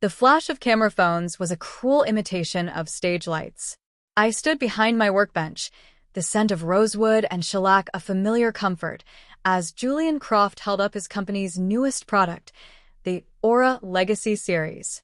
The flash of camera phones was a cruel imitation of stage lights. I stood behind my workbench, the scent of rosewood and shellac a familiar comfort, as Julian Croft held up his company's newest product, the Aura Legacy series.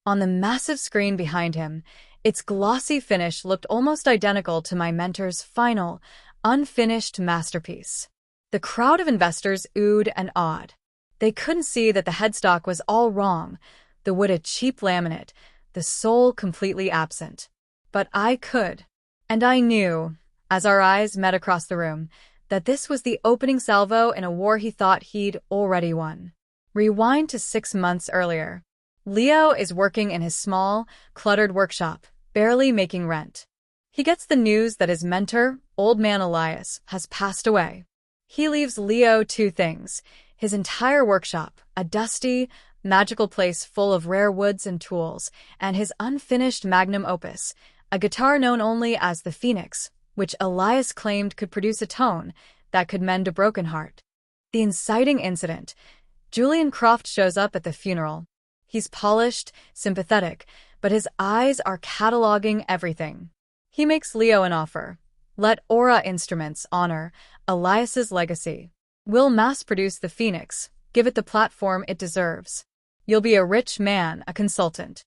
On the massive screen behind him, its glossy finish looked almost identical to my mentor's final, unfinished masterpiece. The crowd of investors oohed and awed. They couldn't see that the headstock was all wrong, the wood a cheap laminate, the sole completely absent. But I could. And I knew, as our eyes met across the room, that this was the opening salvo in a war he thought he'd already won. Rewind to 6 months earlier. Leo is working in his small, cluttered workshop, barely making rent. He gets the news that his mentor, Old Man Elias, has passed away. He leaves Leo 2 things: his entire workshop, a dusty, magical place full of rare woods and tools, and his unfinished magnum opus, a guitar known only as the Phoenix, which Elias claimed could produce a tone that could mend a broken heart. The inciting incident. Julian Croft shows up at the funeral. He's polished, sympathetic, but his eyes are cataloging everything. He makes Leo an offer. Let Aura Instruments honor Elias's legacy. We'll mass-produce the Phoenix, give it the platform it deserves. You'll be a rich man, a consultant.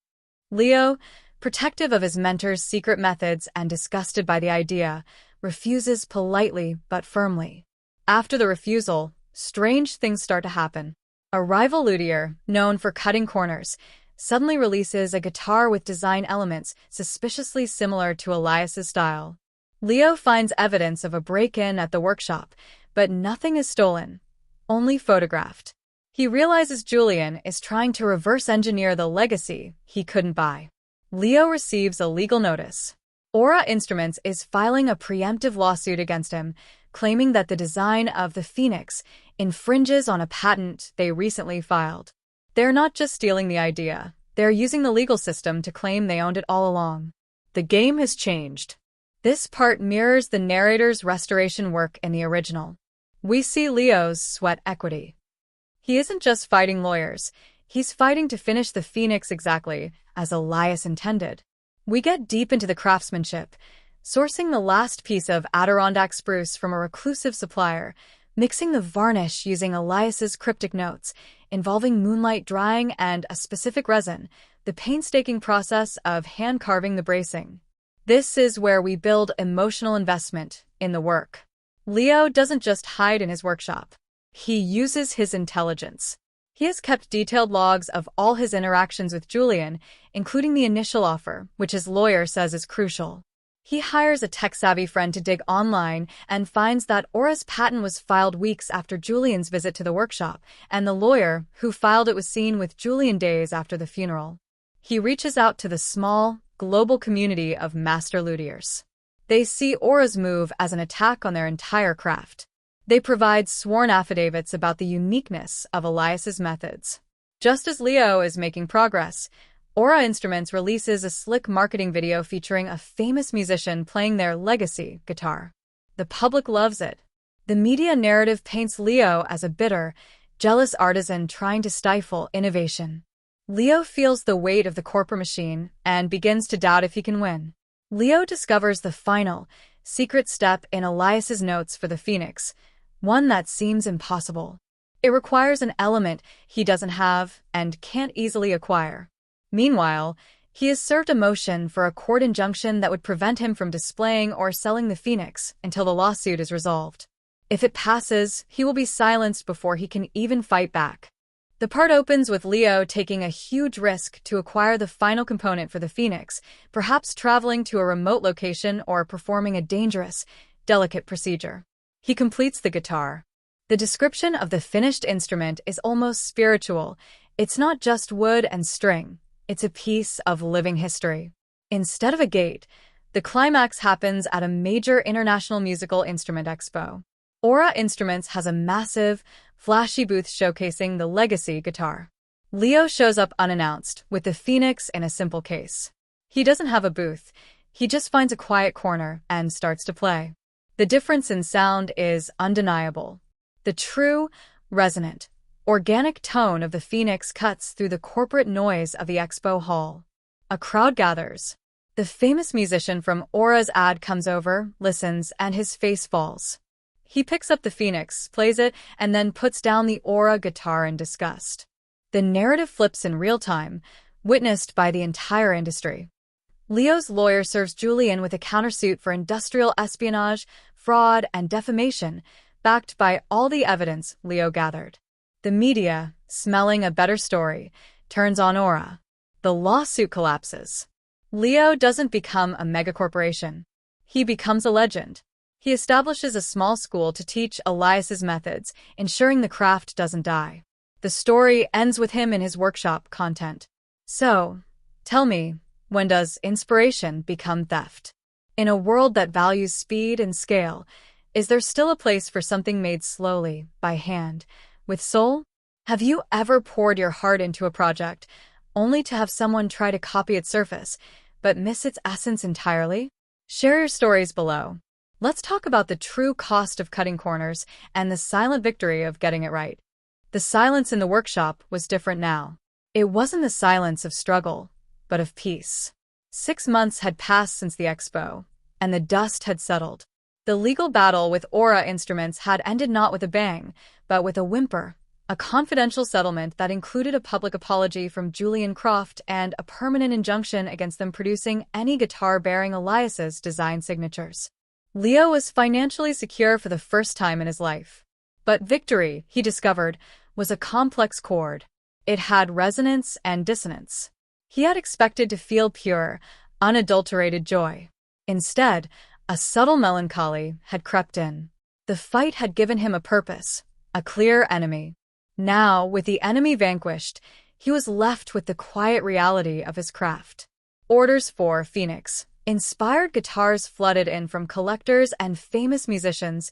Leo, protective of his mentor's secret methods and disgusted by the idea, refuses politely but firmly. After the refusal, strange things start to happen. A rival luthier, known for cutting corners, suddenly releases a guitar with design elements suspiciously similar to Elias's style. Leo finds evidence of a break-in at the workshop, but nothing is stolen, only photographed. He realizes Julian is trying to reverse-engineer the legacy he couldn't buy. Leo receives a legal notice. Aura Instruments is filing a preemptive lawsuit against him, claiming that the design of the Phoenix infringes on a patent they recently filed. They're not just stealing the idea, they're using the legal system to claim they owned it all along. The game has changed. This part mirrors the narrator's restoration work in the original. We see Leo's sweat equity. He isn't just fighting lawyers, he's fighting to finish the Phoenix exactly as Elias intended. We get deep into the craftsmanship, sourcing the last piece of Adirondack spruce from a reclusive supplier, mixing the varnish using Elias's cryptic notes, involving moonlight drying and a specific resin, the painstaking process of hand-carving the bracing. This is where we build emotional investment in the work. Leo doesn't just hide in his workshop. He uses his intelligence. He has kept detailed logs of all his interactions with Julian, including the initial offer, which his lawyer says is crucial. He hires a tech-savvy friend to dig online and finds that Aura's patent was filed weeks after Julian's visit to the workshop, and the lawyer who filed it was seen with Julian days after the funeral. He reaches out to the small, global community of master luthiers. They see Aura's move as an attack on their entire craft. They provide sworn affidavits about the uniqueness of Elias's methods. Just as Leo is making progress, Aura Instruments releases a slick marketing video featuring a famous musician playing their legacy guitar. The public loves it. The media narrative paints Leo as a bitter, jealous artisan trying to stifle innovation. Leo feels the weight of the corporate machine and begins to doubt if he can win. Leo discovers the final, secret step in Elias's notes for the Phoenix, one that seems impossible. It requires an element he doesn't have and can't easily acquire. Meanwhile, he is served a motion for a court injunction that would prevent him from displaying or selling the Phoenix until the lawsuit is resolved. If it passes, he will be silenced before he can even fight back. The part opens with Leo taking a huge risk to acquire the final component for the Phoenix, perhaps traveling to a remote location or performing a dangerous, delicate procedure. He completes the guitar. The description of the finished instrument is almost spiritual. It's not just wood and string. It's a piece of living history. Instead of a gate, the climax happens at a major international musical instrument expo. Aura Instruments has a massive, flashy booth showcasing the legacy guitar. Leo shows up unannounced, with the Phoenix in a simple case. He doesn't have a booth. He just finds a quiet corner and starts to play. The difference in sound is undeniable. The true, resonant, organic tone of the Phoenix cuts through the corporate noise of the expo hall. A crowd gathers. The famous musician from Aura's ad comes over, listens, and his face falls. He picks up the Phoenix, plays it, and then puts down the Aura guitar in disgust. The narrative flips in real time, witnessed by the entire industry. Leo's lawyer serves Julian with a countersuit for industrial espionage, fraud, and defamation, backed by all the evidence Leo gathered. The media, smelling a better story, turns on Aura. The lawsuit collapses. Leo doesn't become a megacorporation. He becomes a legend. He establishes a small school to teach Elias's methods, ensuring the craft doesn't die. The story ends with him in his workshop content. So, tell me, when does inspiration become theft? In a world that values speed and scale, is there still a place for something made slowly, by hand, with soul? Have you ever poured your heart into a project, only to have someone try to copy its surface, but miss its essence entirely? Share your stories below. Let's talk about the true cost of cutting corners and the silent victory of getting it right. The silence in the workshop was different now. It wasn't the silence of struggle, but of peace. 6 months had passed since the expo, and the dust had settled. The legal battle with Aura Instruments had ended not with a bang, but with a whimper, a confidential settlement that included a public apology from Julian Croft and a permanent injunction against them producing any guitar bearing Elias's design signatures. Leo was financially secure for the first time in his life. But victory, he discovered, was a complex chord. It had resonance and dissonance. He had expected to feel pure, unadulterated joy. Instead, a subtle melancholy had crept in. The fight had given him a purpose, a clear enemy. Now, with the enemy vanquished, he was left with the quiet reality of his craft. Orders for Phoenix. Inspired guitars flooded in from collectors and famous musicians,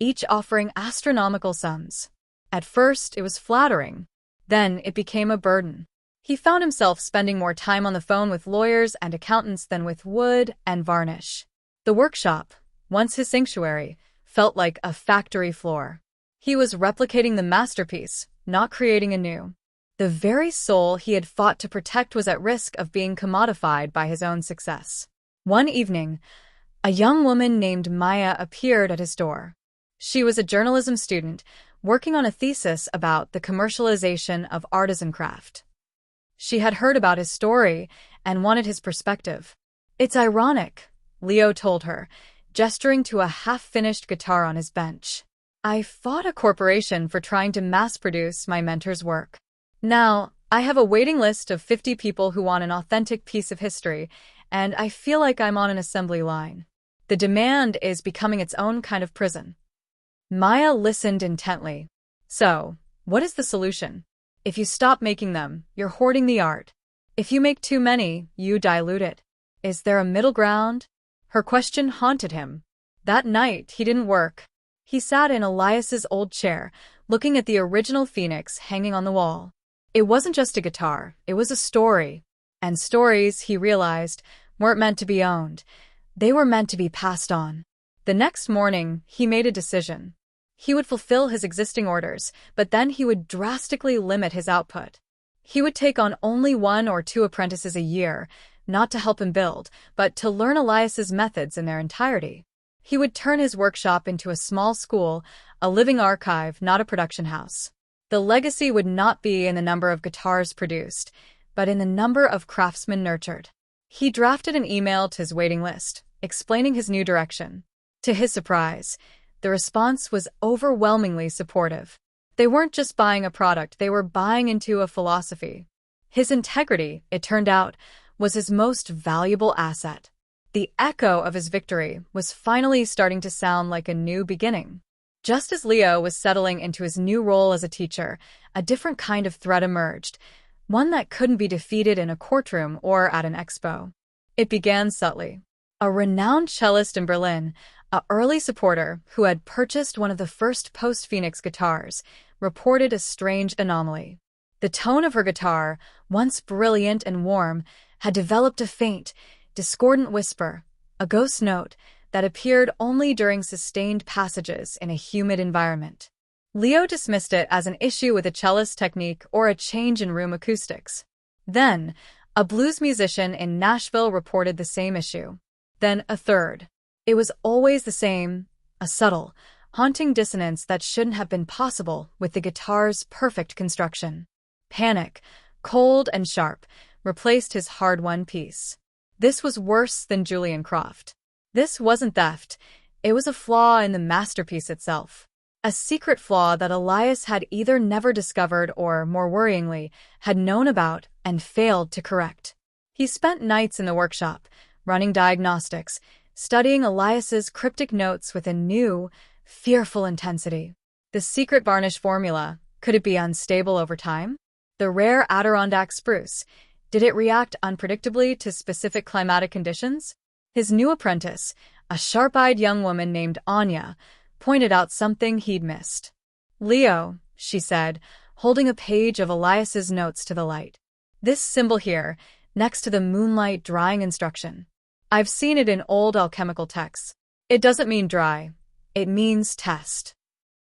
each offering astronomical sums. At first, it was flattering. Then it became a burden. He found himself spending more time on the phone with lawyers and accountants than with wood and varnish. The workshop, once his sanctuary, felt like a factory floor. He was replicating the masterpiece, not creating anew. The very soul he had fought to protect was at risk of being commodified by his own success. One evening, a young woman named Maya appeared at his door. She was a journalism student, working on a thesis about the commercialization of artisan craft. She had heard about his story and wanted his perspective. "It's ironic," Leo told her, gesturing to a half-finished guitar on his bench. "I fought a corporation for trying to mass-produce my mentor's work. Now, I have a waiting list of 50 people who want an authentic piece of history, and I feel like I'm on an assembly line. The demand is becoming its own kind of prison." Maya listened intently. "So, what is the solution? If you stop making them, you're hoarding the art. If you make too many, you dilute it. Is there a middle ground?" Her question haunted him. That night, he didn't work. He sat in Elias's old chair, looking at the original Phoenix hanging on the wall. It wasn't just a guitar, it was a story. And stories, he realized, weren't meant to be owned. They were meant to be passed on. The next morning, he made a decision. He would fulfill his existing orders, but then he would drastically limit his output. He would take on only 1 or 2 apprentices a year, not to help him build, but to learn Elias's methods in their entirety. He would turn his workshop into a small school, a living archive, not a production house. The legacy would not be in the number of guitars produced, but in the number of craftsmen nurtured. He drafted an email to his waiting list, explaining his new direction. To his surprise, the response was overwhelmingly supportive. They weren't just buying a product, they were buying into a philosophy. His integrity, it turned out, was his most valuable asset. The echo of his victory was finally starting to sound like a new beginning. Just as Leo was settling into his new role as a teacher, a different kind of threat emerged, one that couldn't be defeated in a courtroom or at an expo. It began subtly. A renowned cellist in Berlin, an early supporter who had purchased one of the first post-Phoenix guitars, reported a strange anomaly. The tone of her guitar, once brilliant and warm, had developed a faint, discordant whisper, a ghost note that appeared only during sustained passages in a humid environment. Leo dismissed it as an issue with a cellist technique or a change in room acoustics. Then, a blues musician in Nashville reported the same issue. Then a third. It was always the same, a subtle, haunting dissonance that shouldn't have been possible with the guitar's perfect construction. Panic, cold and sharp, replaced his hard-won peace. This was worse than Julian Croft. This wasn't theft, it was a flaw in the masterpiece itself. A secret flaw that Elias had either never discovered or, more worryingly, had known about and failed to correct. He spent nights in the workshop, running diagnostics, studying Elias's cryptic notes with a new, fearful intensity. The secret varnish formula, could it be unstable over time? The rare Adirondack spruce, did it react unpredictably to specific climatic conditions? His new apprentice, a sharp-eyed young woman named Anya, pointed out something he'd missed. "Leo," she said, holding a page of Elias's notes to the light. "This symbol here, next to the moonlight drying instruction. I've seen it in old alchemical texts. It doesn't mean dry. It means test."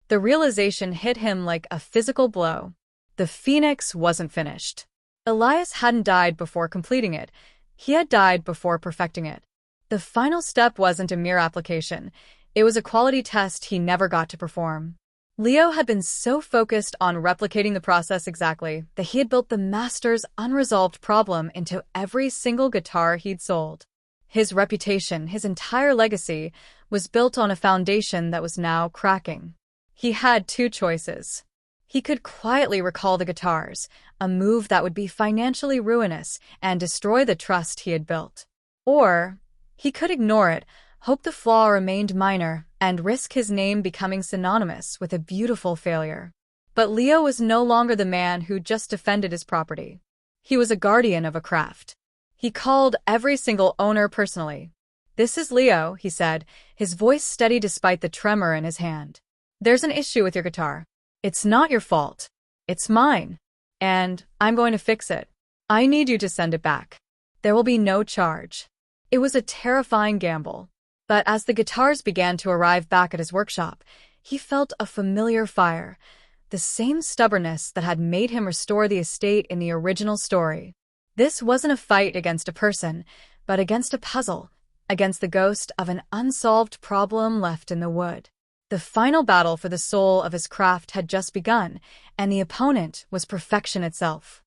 The realization hit him like a physical blow. The Phoenix wasn't finished. Elias hadn't died before completing it. He had died before perfecting it. The final step wasn't a mere application. It was a quality test he never got to perform. Leo had been so focused on replicating the process exactly that he had built the master's unresolved problem into every single guitar he'd sold. His reputation, his entire legacy, was built on a foundation that was now cracking. He had two choices. He could quietly recall the guitars, a move that would be financially ruinous and destroy the trust he had built. Or he could ignore it, hope the flaw remained minor, and risk his name becoming synonymous with a beautiful failure. But Leo was no longer the man who just defended his property. He was a guardian of a craft. He called every single owner personally. "This is Leo," he said, his voice steady despite the tremor in his hand. "There's an issue with your guitar. It's not your fault. It's mine. And I'm going to fix it. I need you to send it back. There will be no charge." It was a terrifying gamble. But as the guitars began to arrive back at his workshop, he felt a familiar fire, the same stubbornness that had made him restore the estate in the original story. This wasn't a fight against a person, but against a puzzle, against the ghost of an unsolved problem left in the wood. The final battle for the soul of his craft had just begun, and the opponent was perfection itself.